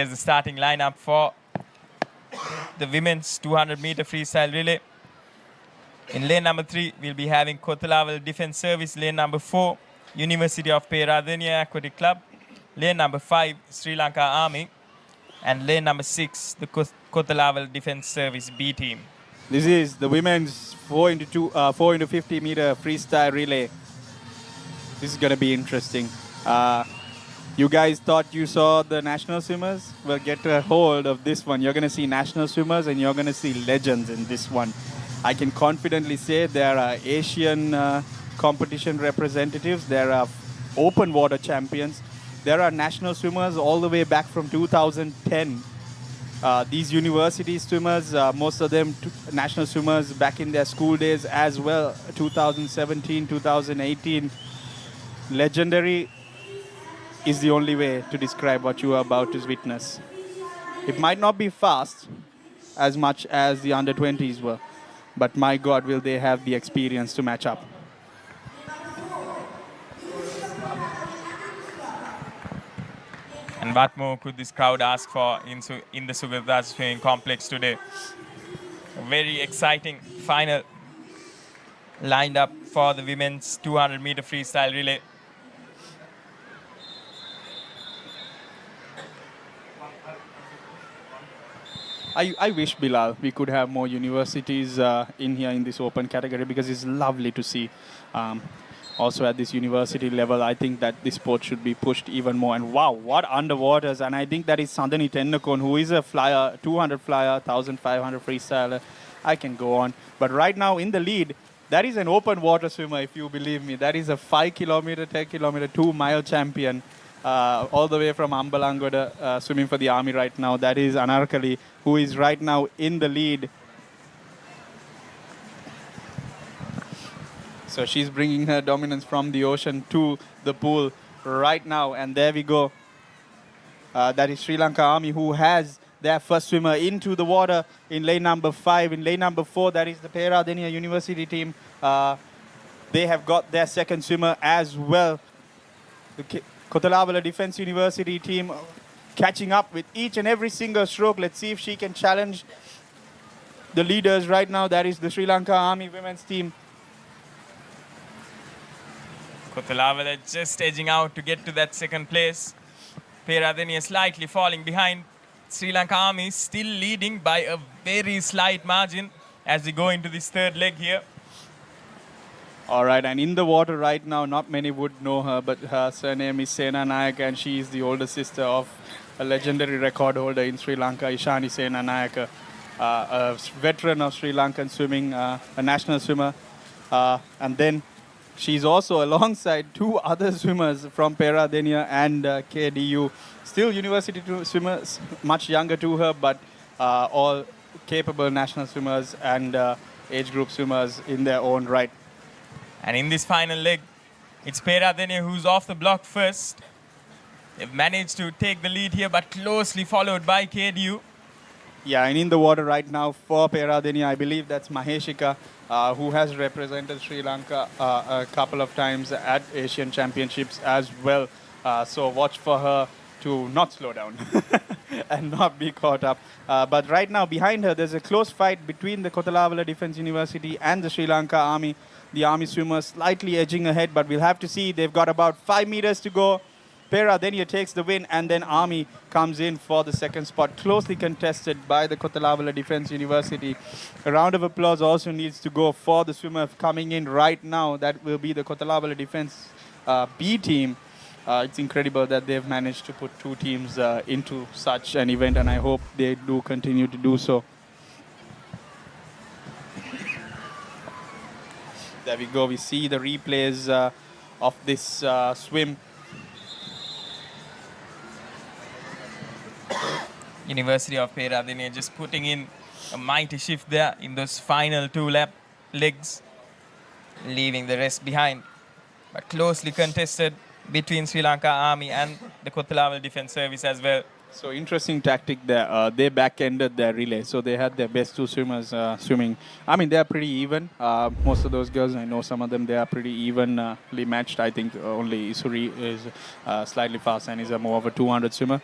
here's the starting lineup for the women's 200-meter freestyle relay. In lane number 3, we'll be having Kothalawala Defence Service. Lane number 4, University of Peradeniya Aquatic Club. Lane number 5, Sri Lanka Army. And lane number 6, the Kothalawala Defence Service B team. This is the women's 4 into 50-meter freestyle relay. This is going to be interesting. You guys thought you saw the national swimmers? Well, get a hold of this one. You're going to see national swimmers and you're going to see legends in this one. I can confidently say there are Asian competition representatives. There are open water champions. There are national swimmers all the way back from 2010. These university swimmers, most of them national swimmers back in their school days as well, 2017, 2018. Legendary is the only way to describe what you are about to witness. It might not be fast as much as the under-20s were, but my God, will they have the experience to match up. And what more could this crowd ask for in the Sugathas Swimming Complex today? A very exciting final lined up for the women's 200-meter freestyle relay. I wish, Bilal, we could have more universities in here in this open category because it's lovely to see. Also at this university level, I think that this sport should be pushed even more. And wow, what underwaters. And I think that is Sandani Tennakon, who is a flyer, 200 flyer, 1,500 freestyler. I can go on. But right now in the lead, that is an open water swimmer, if you believe me. That is a 5 kilometer, 10 kilometer, 2-mile champion. All the way from Ambalangoda, swimming for the Army right now. That is Anarkali, who is right now in the lead. So she's bringing her dominance from the ocean to the pool right now. And there we go. That is Sri Lanka Army, who has their first swimmer into the water in lane number 5. In lane number 4, that is the Peradeniya University team. They have got their second swimmer as well. The Kothalawala Defence University team catching up with each and every single stroke. Let's see if she can challenge the leaders right now. That is the Sri Lanka Army women's team. Kothalawala just edging out to get to that second place. Peradeniya slightly falling behind. Sri Lanka Army still leading by a very slight margin as we go into this third leg here. All right, and in the water right now, not many would know her, but her surname is Sena Nayak, and she is the older sister of a legendary record holder in Sri Lanka, Ishani Sena Nayak, a veteran of Sri Lankan swimming, a national swimmer. And then she's also alongside 2 other swimmers from Peradeniya and KDU. Still university swimmers, much younger to her, but all capable national swimmers and age group swimmers in their own right. And in this final leg, it's Peradeniya who's off the block first. They've managed to take the lead here, but closely followed by KDU. Yeah, and in the water right now for Peradeniya, I believe that's Maheshika, who has represented Sri Lanka a couple of times at Asian Championships as well. So watch for her to not slow down and not be caught up. But right now, behind her, there's a close fight between the Kothalawala Defence University and the Sri Lanka Army. The Army swimmers slightly edging ahead, but we'll have to see. They've got about 5 meters to go. Peradeniya takes the win, and then Army comes in for the second spot, closely contested by the Kothalawala Defence University. A round of applause also needs to go for the swimmer coming in right now. That will be the Kothalawala Defence B team. It's incredible that they've managed to put 2 teams into such an event, and I hope they do continue to do so. There we go. We see the replays of this swim. University of Peradeniya just putting in a mighty shift there in those final 2 legs, leaving the rest behind. But closely contested between Sri Lanka Army and the Kothalawala Defence Service as well. So interesting tactic there. They back-ended their relay, so they had their best 2 swimmers swimming. I mean, they are pretty even. Most of those girls, I know some of them, they are pretty evenly matched. I think only Isuri is slightly fast and is a more of a 200 swimmer.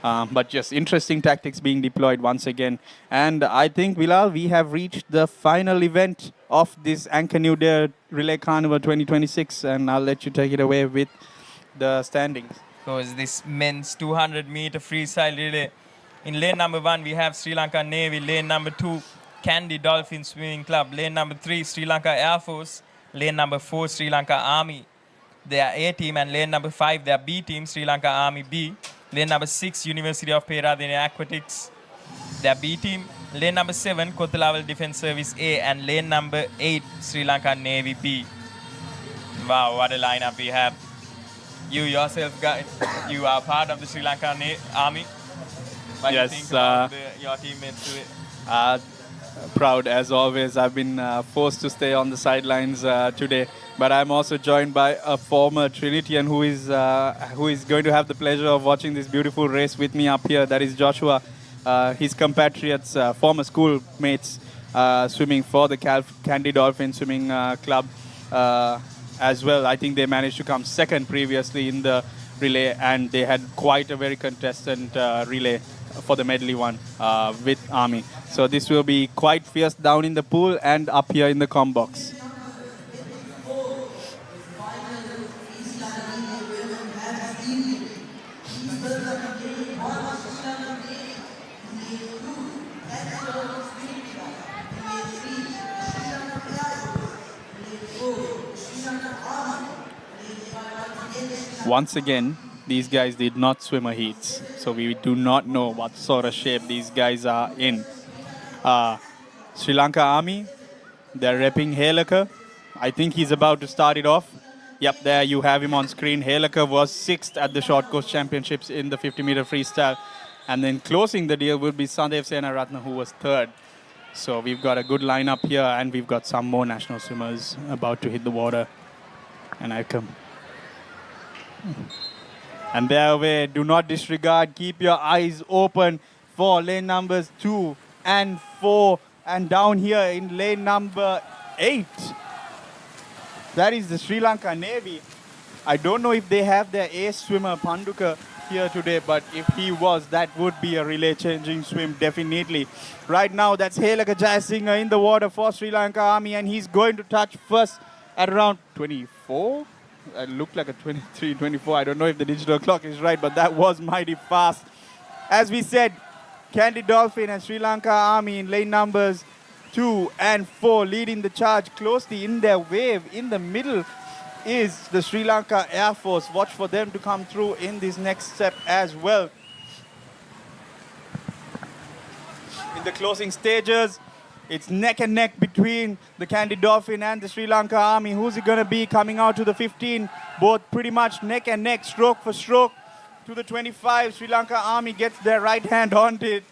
But just interesting tactics being deployed once again. And I think, Bilal, we have reached the final event of this Anchor Newdale Relay Carnival 2026. And I'll let you take it away with the standings. Because this men's 200-meter freestyle relay. In lane number 1, we have Sri Lanka Navy. Lane number 2, Candy Dolphin Swimming Club. Lane number 3, Sri Lanka Air Force. Lane number 4, Sri Lanka Army. They are A team. And lane number 5, they are B team, Sri Lanka Army B. Lane number 6, University of Papare, Aquatics. They are B team. Lane number 7, Kothalaval Defence Service A. And lane number 8, Sri Lanka Navy B. Wow, what a lineup we have. You yourself, guys, you are part of the Sri Lanka Army. What do you think about your teammates today? Proud as always. I've been forced to stay on the sidelines today, but I'm also joined by a former Trinitian who is going to have the pleasure of watching this beautiful race with me up here. That is Joshua. His compatriots, former schoolmates, swimming for the Candy Dolphin Swimming Club as well. I think they managed to come second previously in the relay, and they had quite a very contestant relay for the medley one with Army. So this will be quite fierce down in the pool and up here in the com box. Once again, these guys did not swim a heats, so we do not know what sort of shape these guys are in. Sri Lanka Army, they're repping Helaka. I think he's about to start it off. Yep, there you have him on screen. Helaka was 6th at the short course championships in the 50-meter freestyle. And then closing the deal will be Sandev Senaratna, who was 3rd. So we've got a good lineup here, and we've got some more national swimmers about to hit the water. And I come. And there away, do not disregard, keep your eyes open for lane numbers 2 and 4. And down here in lane number 8, that is the Sri Lanka Navy. I don't know if they have their ace swimmer Panduka here today, but if he was, that would be a relay changing swim, definitely. Right now, that's Helaka Jayasinghe in the water for Sri Lanka Army, and he's going to touch first at around 24. It looked like a 23, 24. I don't know if the digital clock is right, but that was mighty fast. As we said, Candy Dolphin and Sri Lanka Army in lane numbers 2 and 4 leading the charge closely in their wave. In the middle is the Sri Lanka Air Force. Watch for them to come through in this next step as well. In the closing stages, it's neck and neck between the Candy Dolphin and the Sri Lanka Army. Who's it going to be coming out to the 15? Both pretty much neck and neck, stroke for stroke. To the 25, Sri Lanka Army gets their right hand on it.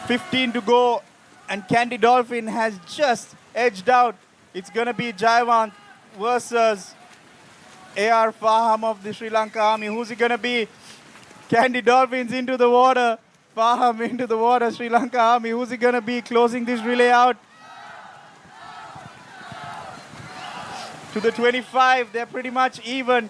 15 to go, and Candy Dolphin has just edged out. It's going to be Jayawant versus AR Faham of the Sri Lanka Army. Who's it going to be? Candy Dolphins into the water. Faham into the water, Sri Lanka Army. Who's it going to be closing this relay out? To the 25, they're pretty much even.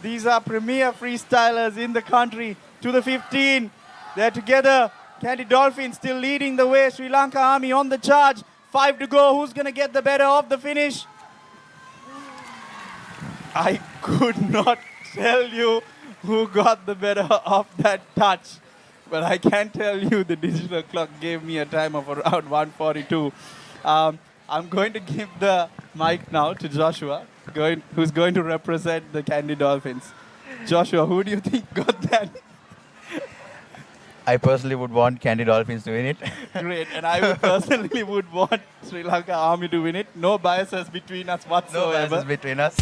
These are premier freestylers in the country. To the 15, they're together. Candy Dolphin still leading the way. Sri Lanka Army on the charge. 5 to go. Who's going to get the better of the finish? I could not tell you who got the better of that touch. But I can tell you the digital clock gave me a time of around 1:42. I'm going to give the mic now to Joshua, who's going to represent the Candy Dolphins. Joshua, who do you think got that? I personally would want Candy Dolphins to win it. Great, and I personally would want Sri Lanka Army to win it. No biases between us whatsoever. No biases between us.